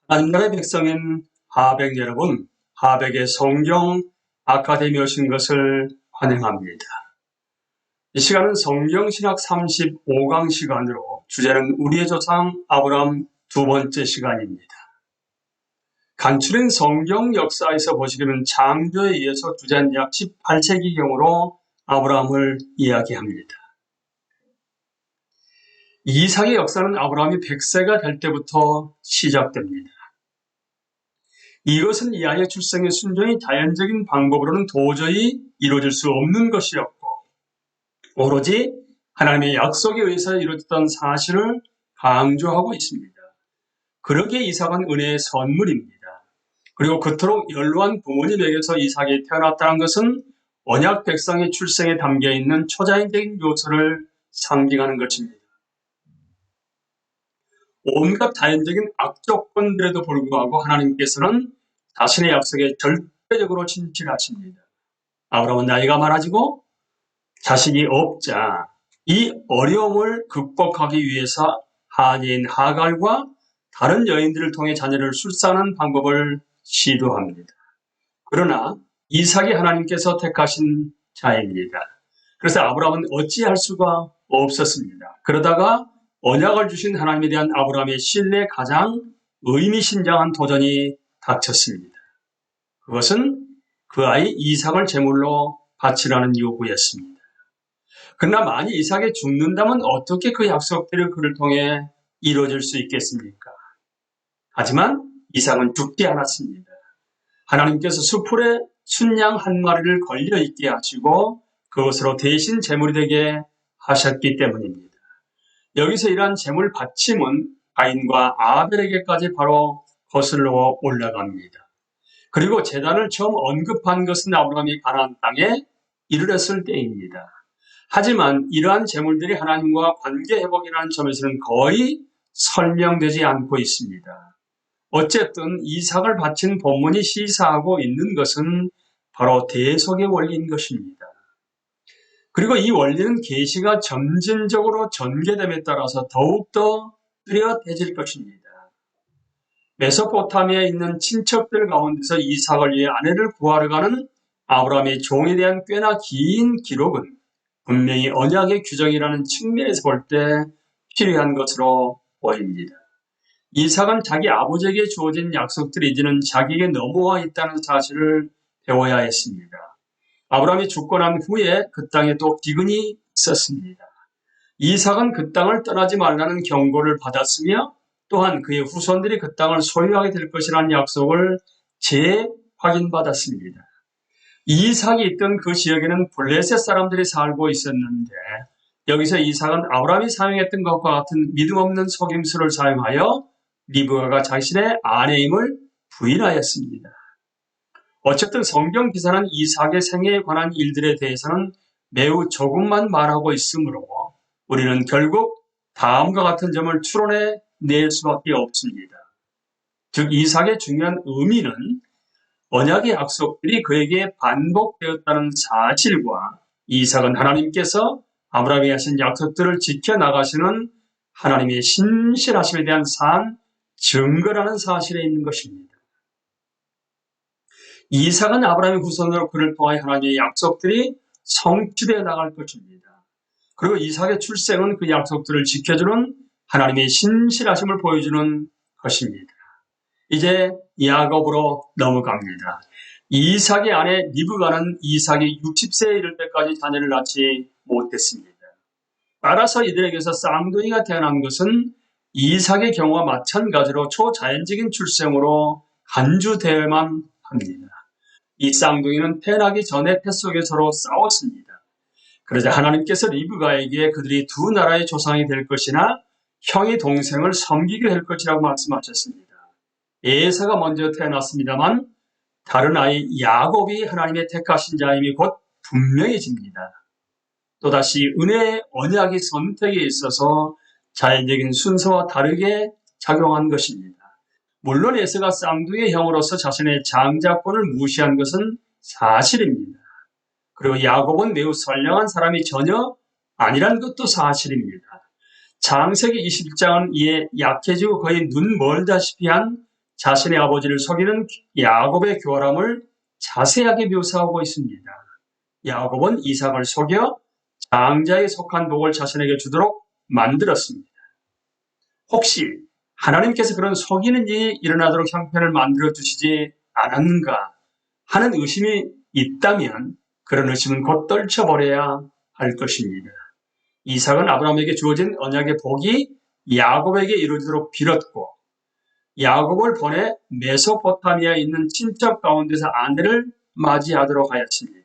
하나님 나라의 백성인 하백 여러분, 하백의 성경 아카데미에 오신 것을 환영합니다. 이 시간은 성경신학 35강 시간으로 주제는 우리의 조상 아브라함 두 번째 시간입니다. 간추린 성경 역사에서 보시기에는 창조에 의해서 주제는 약 18세기경으로 아브라함을 이야기합니다. 이삭의 역사는 아브라함이 100세가 될 때부터 시작됩니다. 이것은 이 아이의 출생의 순전히 자연적인 방법으로는 도저히 이루어질 수 없는 것이었고 오로지 하나님의 약속에 의해서 이루어졌던 사실을 강조하고 있습니다. 그렇게 이삭은 은혜의 선물입니다. 그리고 그토록 연로한 부모님에게서 이삭이 태어났다는 것은 언약 백성의 출생에 담겨있는 초자연적인 요소를 상징하는 것입니다. 온갖 자연적인 악조건들에도 불구하고 하나님께서는 자신의 약속에 절대적으로 진실하십니다. 아브라함은 나이가 많아지고 자식이 없자 이 어려움을 극복하기 위해서 하녀인 하갈과 다른 여인들을 통해 자녀를 출산하는 방법을 시도합니다. 그러나 이삭이 하나님께서 택하신 자입니다. 그래서 아브라함은 어찌할 수가 없었습니다. 그러다가 언약을 주신 하나님에 대한 아브라함의 신뢰에 가장 의미심장한 도전이 닥쳤습니다. 그것은 그 아이 이삭을 제물로 바치라는 요구였습니다. 그러나 만일 이삭이 죽는다면 어떻게 그 약속들이 그를 통해 이루어질 수 있겠습니까? 하지만 이삭은 죽지 않았습니다. 하나님께서 수풀에 순양 한 마리를 걸려있게 하시고 그것으로 대신 제물이 되게 하셨기 때문입니다. 여기서 이러한 제물 바침은 가인과 아벨에게까지 바로 거슬러 올라갑니다. 그리고 제단을 처음 언급한 것은 아브라함이 가나안 땅에 이르렀을 때입니다. 하지만 이러한 제물들이 하나님과 관계 회복이라는 점에서는 거의 설명되지 않고 있습니다. 어쨌든 이삭을 바친 본문이 시사하고 있는 것은 바로 대속의 원리인 것입니다. 그리고 이 원리는 계시가 점진적으로 전개됨에 따라서 더욱더 뚜렷해질 것입니다. 메소포타미아에 있는 친척들 가운데서 이삭을 위해 아내를 구하러 가는 아브라함의 종에 대한 꽤나 긴 기록은 분명히 언약의 규정이라는 측면에서 볼 때 필요한 것으로 보입니다. 이삭은 자기 아버지에게 주어진 약속들이 이제는 자기에게 넘어와 있다는 사실을 배워야 했습니다. 아브라함이 죽고 난 후에 그 땅에 또 기근이 있었습니다. 이삭은 그 땅을 떠나지 말라는 경고를 받았으며 또한 그의 후손들이 그 땅을 소유하게 될 것이라는 약속을 재확인받았습니다. 이삭이 있던 그 지역에는 블레셋 사람들이 살고 있었는데 여기서 이삭은 아브라함이 사용했던 것과 같은 믿음 없는 속임수를 사용하여 리브가가 자신의 아내임을 부인하였습니다. 어쨌든 성경 기사는 이삭의 생애에 관한 일들에 대해서는 매우 조금만 말하고 있으므로 우리는 결국 다음과 같은 점을 추론해 낼 수밖에 없습니다. 즉 이삭의 중요한 의미는 언약의 약속들이 그에게 반복되었다는 사실과 이삭은 하나님께서 아브라함에게 하신 약속들을 지켜나가시는 하나님의 신실하심에 대한 산 증거라는 사실에 있는 것입니다. 이삭은 아브라함의 후손으로 그를 통하여 하나님의 약속들이 성취되어 나갈 것입니다. 그리고 이삭의 출생은 그 약속들을 지켜주는 하나님의 신실하심을 보여주는 것입니다. 이제 야곱으로 넘어갑니다. 이삭의 아내 리브가는 이삭이 60세에 이를 때까지 자녀를 낳지 못했습니다. 따라서 이들에게서 쌍둥이가 태어난 것은 이삭의 경우와 마찬가지로 초자연적인 출생으로 간주되어야만 합니다. 이 쌍둥이는 태어나기 전에 태 속에 서로 싸웠습니다. 그러자 하나님께서 리브가에게 그들이 두 나라의 조상이 될 것이나 형이 동생을 섬기게 될 것이라고 말씀하셨습니다. 에사가 먼저 태어났습니다만 다른 아이 야곱이 하나님의 택하신 자임이 곧 분명해집니다. 또다시 은혜의 언약의 선택에 있어서 자연적인 순서와 다르게 작용한 것입니다. 물론 에서가 쌍둥이의 형으로서 자신의 장자권을 무시한 것은 사실입니다. 그리고 야곱은 매우 선량한 사람이 전혀 아니란 것도 사실입니다. 창세기 21장은 이에 약해지고 거의 눈 멀다시피 한 자신의 아버지를 속이는 야곱의 교활함을 자세하게 묘사하고 있습니다. 야곱은 이삭을 속여 장자에 속한 복을 자신에게 주도록 만들었습니다. 혹시 하나님께서 그런 속이는 일이 일어나도록 형편을 만들어 주시지 않았는가 하는 의심이 있다면 그런 의심은 곧 떨쳐버려야 할 것입니다. 이삭은 아브라함에게 주어진 언약의 복이 야곱에게 이루어지도록 빌었고 야곱을 보내 메소포타미아에 있는 친척 가운데서 아내를 맞이하도록 하였습니다.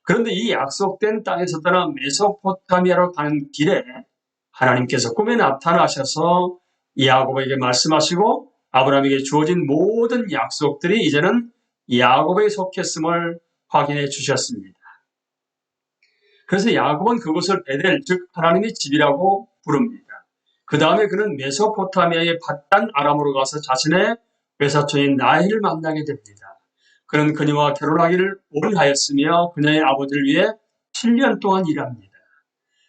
그런데 이 약속된 땅에서 떠나 메소포타미아로 가는 길에 하나님께서 꿈에 나타나셔서 야곱에게 말씀하시고 아브라함에게 주어진 모든 약속들이 이제는 야곱에 속했음을 확인해 주셨습니다. 그래서 야곱은 그곳을 베델, 즉 하나님의 집이라고 부릅니다. 그 다음에 그는 메소포타미아의 밧단 아람으로 가서 자신의 외사촌인 라헬을 만나게 됩니다. 그는 그녀와 결혼하기를 원하였으며 그녀의 아버지를 위해 7년 동안 일합니다.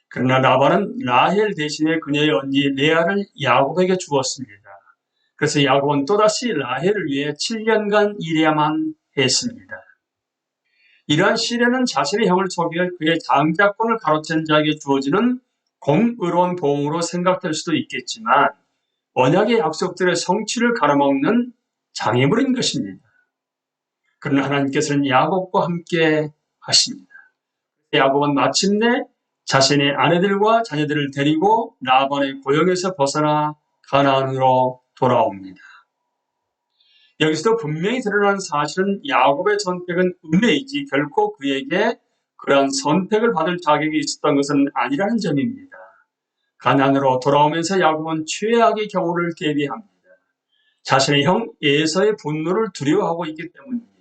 그러나 라반은 라헬 대신에 그녀의 언니 레아를 야곱에게 주었습니다. 그래서 야곱은 또다시 라헬을 위해 7년간 일해야만 했습니다. 이러한 시련은 자신의 형을 속여 그의 장자권을 가로챈 자에게 주어지는 공의로운 보응으로 생각될 수도 있겠지만 언약의 약속들의 성취를 가로막는 장애물인 것입니다. 그러나 하나님께서는 야곱과 함께 하십니다. 야곱은 마침내 자신의 아내들과 자녀들을 데리고 라반의 고용에서 벗어나 가나안으로 돌아옵니다. 여기서도 분명히 드러난 사실은 야곱의 선택은 은혜이지 결코 그에게 그러한 선택을 받을 자격이 있었던 것은 아니라는 점입니다. 가나안으로 돌아오면서 야곱은 최악의 경우를 대비합니다. 자신의 형 에서의 분노를 두려워하고 있기 때문입니다.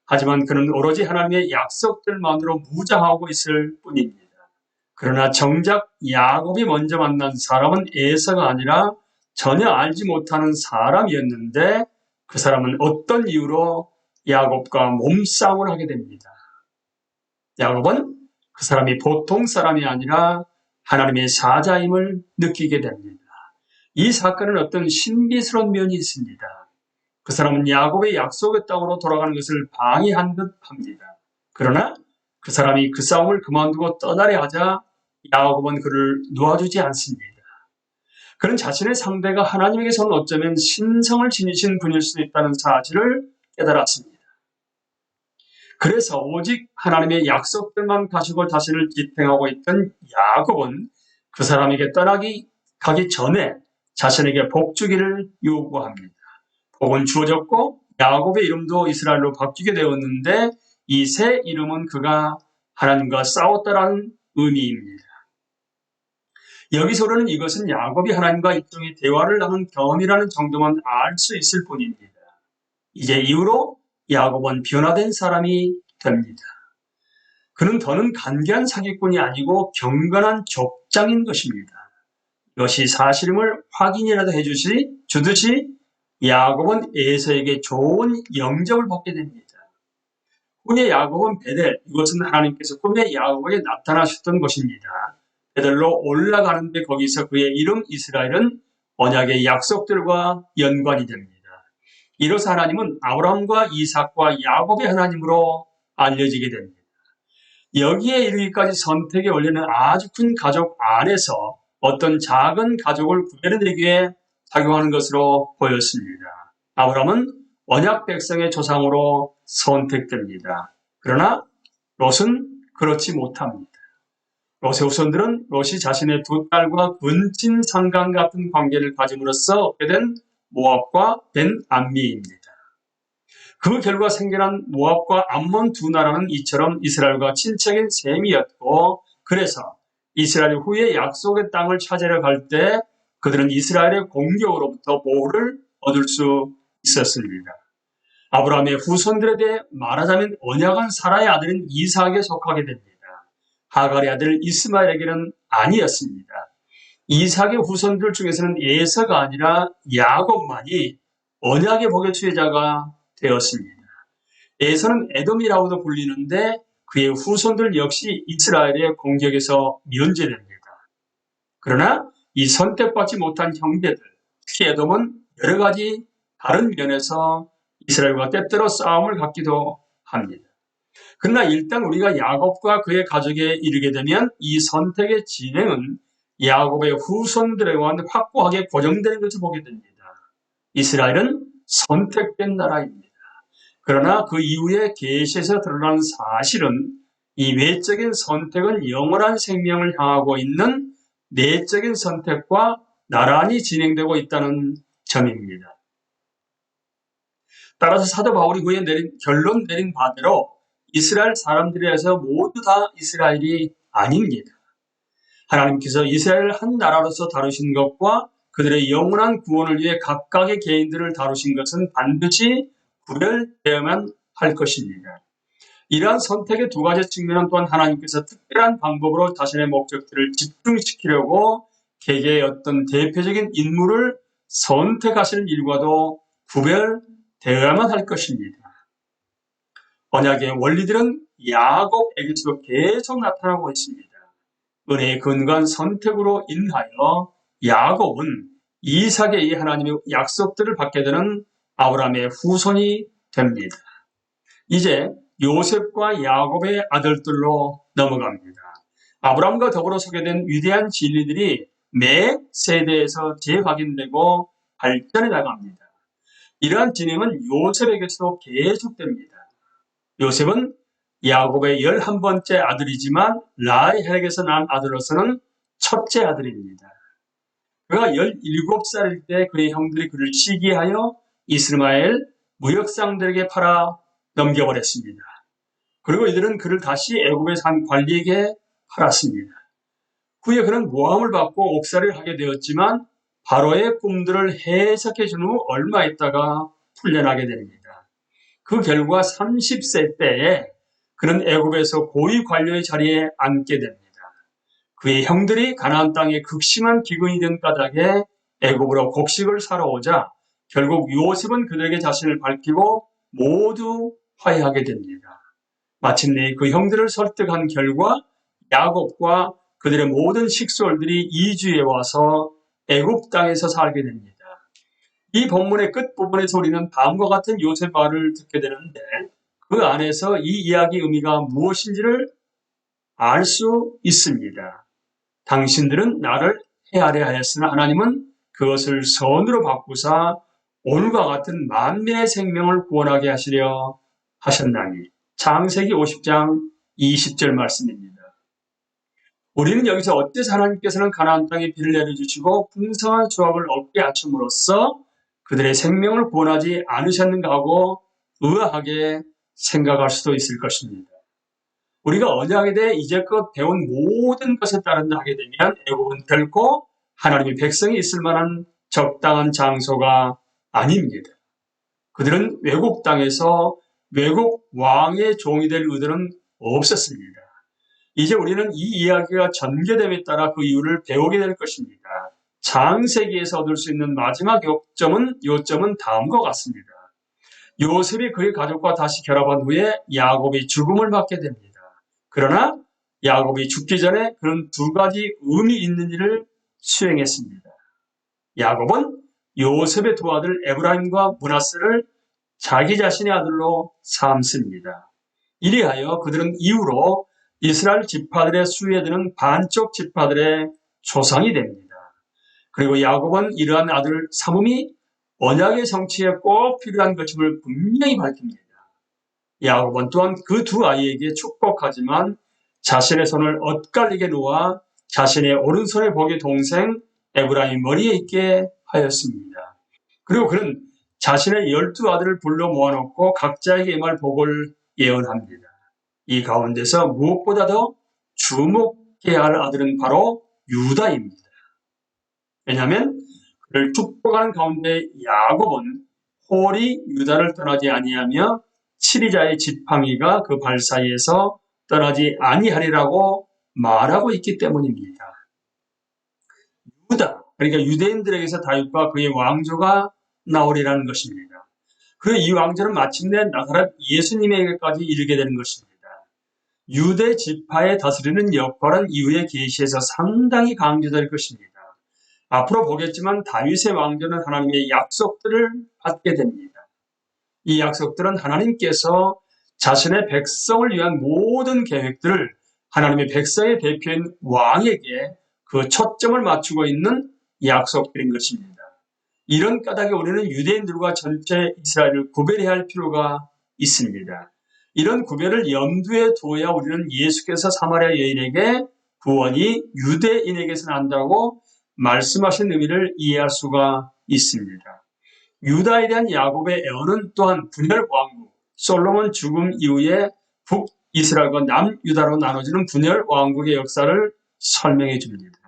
하지만 그는 오로지 하나님의 약속들만으로 무장하고 있을 뿐입니다. 그러나 정작 야곱이 먼저 만난 사람은 에서가 아니라 전혀 알지 못하는 사람이었는데 그 사람은 어떤 이유로 야곱과 몸싸움을 하게 됩니다. 야곱은 그 사람이 보통 사람이 아니라 하나님의 사자임을 느끼게 됩니다. 이 사건은 어떤 신비스러운 면이 있습니다. 그 사람은 야곱의 약속의 땅으로 돌아가는 것을 방해한 듯 합니다. 그러나 그 사람이 그 싸움을 그만두고 떠나려 하자 야곱은 그를 놓아주지 않습니다. 그는 자신의 상대가 하나님에게서는 어쩌면 신성을 지니신 분일 수도 있다는 사실을 깨달았습니다. 그래서 오직 하나님의 약속들만 가지고 자신을 지탱하고 있던 야곱은 그 사람에게 가기 전에 자신에게 복 주기를 요구합니다. 복은 주어졌고 야곱의 이름도 이스라엘로 바뀌게 되었는데 이 새 이름은 그가 하나님과 싸웠다라는 의미입니다. 여기서 우리는 이것은 야곱이 하나님과 일종의 대화를 하는 경험이라는 정도만 알 수 있을 뿐입니다. 이제 이후로 야곱은 변화된 사람이 됩니다. 그는 더는 간계한 사기꾼이 아니고 경건한 족장인 것입니다. 이것이 사실임을 확인이라도 주듯이 야곱은 에서에게 좋은 영접을 받게 됩니다. 후에 야곱은 베델, 이것은 하나님께서 꿈에 야곱에게 나타나셨던 곳입니다. 베델로 올라가는데 거기서 그의 이름 이스라엘은 언약의 약속들과 연관이 됩니다. 이로써 하나님은 아브라함과 이삭과 야곱의 하나님으로 알려지게 됩니다. 여기에 이르기까지 선택의 원리는 아주 큰 가족 안에서 어떤 작은 가족을 구별해내기 위해 작용하는 것으로 보였습니다. 아브라함은 언약 백성의 조상으로 선택됩니다. 그러나 롯은 그렇지 못합니다. 롯의 후손들은 롯이 자신의 두 딸과 근친 상간 같은 관계를 가짐으로써 얻게 된 모압과 벤 암미입니다. 그 결과 생겨난 모압과 암몬 두 나라는 이처럼 이스라엘과 친척인 셈이었고 그래서 이스라엘 후에 약속의 땅을 찾으러 갈 때 그들은 이스라엘의 공격으로부터 보호를 얻을 수 있었습니다. 아브라함의 후손들에 대해 말하자면 언약은 사라의 아들인 이삭에 속하게 됩니다. 하갈의 아들 이스마엘에게는 아니었습니다. 이삭의 후손들 중에서는 에서가 아니라 야곱만이 언약의 복의 수혜자가 되었습니다. 에서는 에돔이라고도 불리는데 그의 후손들 역시 이스라엘의 공격에서 면제됩니다. 그러나 이 선택받지 못한 형제들, 특히 에돔은 여러 가지 다른 면에서 이스라엘과 때때로 싸움을 갖기도 합니다. 그러나 일단 우리가 야곱과 그의 가족에 이르게 되면 이 선택의 진행은 야곱의 후손들에만 확고하게 고정되는 것을 보게 됩니다. 이스라엘은 선택된 나라입니다. 그러나 그 이후에 계시에서 드러난 사실은 이 외적인 선택은 영원한 생명을 향하고 있는 내적인 선택과 나란히 진행되고 있다는 점입니다. 따라서 사도 바울이 후에 결론 내린 바대로 이스라엘 사람들에서 모두 다 이스라엘이 아닙니다. 하나님께서 이스라엘을 한 나라로서 다루신 것과 그들의 영원한 구원을 위해 각각의 개인들을 다루신 것은 반드시 구별되어야만 할 것입니다. 이러한 선택의 두 가지 측면은 또한 하나님께서 특별한 방법으로 자신의 목적들을 집중시키려고 개개의 어떤 대표적인 인물을 선택하시는 일과도 구별되어야만 할 것입니다. 언약의 원리들은 야곱에게서도 계속 나타나고 있습니다. 은혜에 근거한 선택으로 인하여 야곱은 이삭의 이 하나님의 약속들을 받게 되는 아브라함의 후손이 됩니다. 이제 요셉과 야곱의 아들들로 넘어갑니다. 아브라함과 더불어 소개된 위대한 진리들이 매 세대에서 재확인되고 발전해 나갑니다. 이러한 진행은 요셉에게서도 계속됩니다. 요셉은 야곱의 11번째 아들이지만 라헬에게서 난 아들로서는 첫째 아들입니다. 그가 17살일 때 그의 형들이 그를 시기하여 이스마엘 무역상들에게 팔아 넘겨버렸습니다. 그리고 이들은 그를 다시 애굽의 산 관리에게 팔았습니다. 후에 그는 모함을 받고 옥살이를 하게 되었지만 바로의 꿈들을 해석해 준 후 얼마 있다가 풀려나게 됩니다. 그 결과 30세 때에 그는 애굽에서 고위 관료의 자리에 앉게 됩니다. 그의 형들이 가나안 땅에 극심한 기근이 된 까닭에 애굽으로 곡식을 사러 오자 결국 요셉은 그들에게 자신을 밝히고 모두 화해하게 됩니다. 마침내 그 형들을 설득한 결과 야곱과 그들의 모든 식솔들이 이주해 와서 애굽 땅에서 살게 됩니다. 이 본문의 끝부분에서 우리는 다음과 같은 요셉 말을 듣게 되는데 그 안에서 이 이야기 의미가 무엇인지를 알 수 있습니다. 당신들은 나를 헤아려 하였으나 하나님은 그것을 선으로 바꾸사 오늘과 같은 만민의 생명을 구원하게 하시려 하셨나니. 창세기 50장 20절 말씀입니다. 우리는 여기서 어째서 하나님께서는 가나안 땅에 비를 내려주시고 풍성한 수확을 얻게 하심으로써 그들의 생명을 구원하지 않으셨는가 하고 의아하게 생각할 수도 있을 것입니다. 우리가 언약에 대해 이제껏 배운 모든 것에 따른다 하게 되면 애굽은 결코 하나님의 백성이 있을 만한 적당한 장소가 아닙니다. 그들은 외국 땅에서 외국 왕의 종이 될 의도는 없었습니다. 이제 우리는 이 이야기가 전개됨에 따라 그 이유를 배우게 될 것입니다. 창세기에서 얻을 수 있는 마지막 요점은 다음과 같습니다. 요셉이 그의 가족과 다시 결합한 후에 야곱이 죽음을 맞게 됩니다. 그러나 야곱이 죽기 전에 그런 두 가지 의미 있는 일을 수행했습니다. 야곱은 요셉의 두 아들 에브라임과 므낫세를 자기 자신의 아들로 삼습니다. 이리하여 그들은 이후로 이스라엘 지파들의 수에 드는 반쪽 지파들의 조상이 됩니다. 그리고 야곱은 이러한 아들 삼음이 언약의 성취에 꼭 필요한 것임을 분명히 밝힙니다. 야곱은 또한 그 두 아이에게 축복하지만 자신의 손을 엇갈리게 놓아 자신의 오른손에 복의 동생 에브라임 머리에 있게 하였습니다. 그리고 그는 자신의 12아들을 불러 모아놓고 각자에게 임할 복을 예언합니다. 이 가운데서 무엇보다 더 주목해야 할 아들은 바로 유다입니다. 왜냐하면 그를 축복하는 가운데 야곱은 홀이 유다를 떠나지 아니하며 치리자의 지팡이가 그 발 사이에서 떠나지 아니하리라고 말하고 있기 때문입니다. 유다, 그러니까 유대인들에게서 다윗과 그의 왕조가 나오리라는 것입니다. 그 이 왕조는 마침내 나사렛 예수님에게까지 이르게 되는 것입니다. 유대 지파의 다스리는 역할은 이후의 계시에서 상당히 강조될 것입니다. 앞으로 보겠지만 다윗의 왕조는 하나님의 약속들을 받게 됩니다. 이 약속들은 하나님께서 자신의 백성을 위한 모든 계획들을 하나님의 백성의 대표인 왕에게 그 초점을 맞추고 있는 약속들인 것입니다. 이런 까닭에 우리는 유대인들과 전체 이스라엘을 구별해야 할 필요가 있습니다. 이런 구별을 염두에 두어야 우리는 예수께서 사마리아 여인에게 구원이 유대인에게서 난다고 말씀하신 의미를 이해할 수가 있습니다. 유다에 대한 야곱의 애언은 또한 분열 왕국, 솔로몬 죽음 이후에 북이스라엘과 남유다로 나눠지는 분열 왕국의 역사를 설명해 줍니다.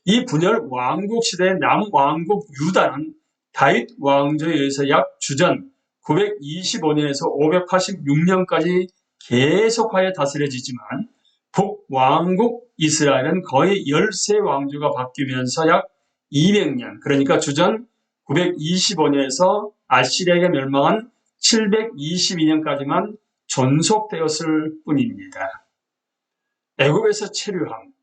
이 분열 왕국 시대의 남왕국 유다는 다윗 왕조에 의해서 약 주전 925년에서 586년까지 계속하여 다스려지지만 북왕국 이스라엘은 거의 13왕조가 바뀌면서 약 200년, 그러니까 주전 925년에서 아시리아가 멸망한 722년까지만 존속되었을 뿐입니다. 애굽에서 체류함,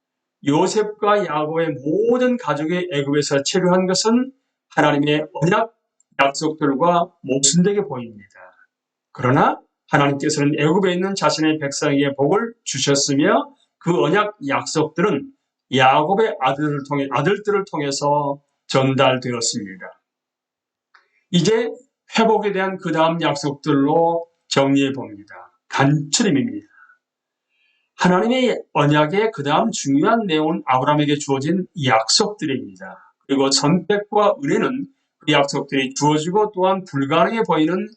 요셉과 야곱의 모든 가족이 애굽에서 체류한 것은 하나님의 언약 약속들과 모순되게 보입니다. 그러나 하나님께서는 애굽에 있는 자신의 백성에게 복을 주셨으며 그 언약 약속들은 야곱의 아들들을 통해서 전달되었습니다. 이제 회복에 대한 그 다음 약속들로 정리해 봅니다. 간추림입니다. 하나님의 언약의 그 다음 중요한 내용은 아브라함에게 주어진 약속들입니다. 그리고 선택과 은혜는 그 약속들이 주어지고 또한 불가능해 보이는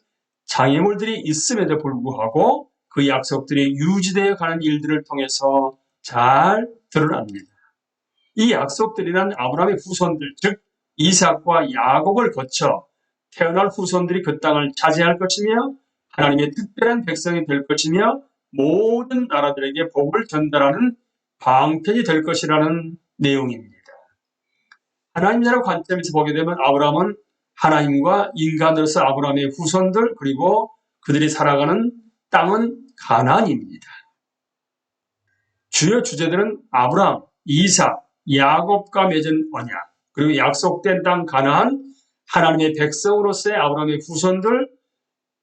장애물들이 있음에도 불구하고 그 약속들이 유지되어 가는 일들을 통해서 잘 드러납니다. 이 약속들이란 아브라함의 후손들, 즉 이삭과 야곱을 거쳐 태어날 후손들이 그 땅을 차지할 것이며 하나님의 특별한 백성이 될 것이며 모든 나라들에게 복을 전달하는 방편이 될 것이라는 내용입니다. 하나님 나라 관점에서 보게 되면 아브라함은 하나님과 인간으로서 아브라함의 후손들 그리고 그들이 살아가는 땅은 가나안입니다. 주요 주제들은 아브라함, 이삭, 야곱과 맺은 언약, 그리고 약속된 땅 가나안, 하나님의 백성으로서의 아브라함의 후손들,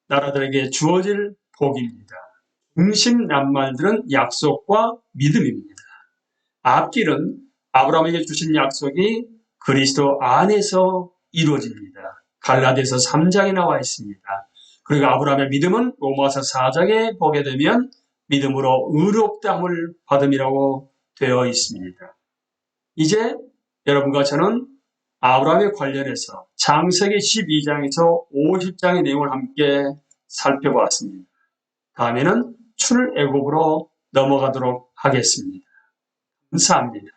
나라들에게 주어질 복입니다. 중심 낱말들은 약속과 믿음입니다. 앞길은 아브라함에게 주신 약속이 그리스도 안에서 이루어집니다. 갈라디아서 3장에 나와 있습니다. 그리고 아브라함의 믿음은 로마서 4장에 보게 되면 믿음으로 의롭다함을 받음이라고 되어 있습니다. 이제 여러분과 저는 아브라함에 관련해서 창세기 12장에서 50장의 내용을 함께 살펴보았습니다. 다음에는 출애굽으로 넘어가도록 하겠습니다. 감사합니다.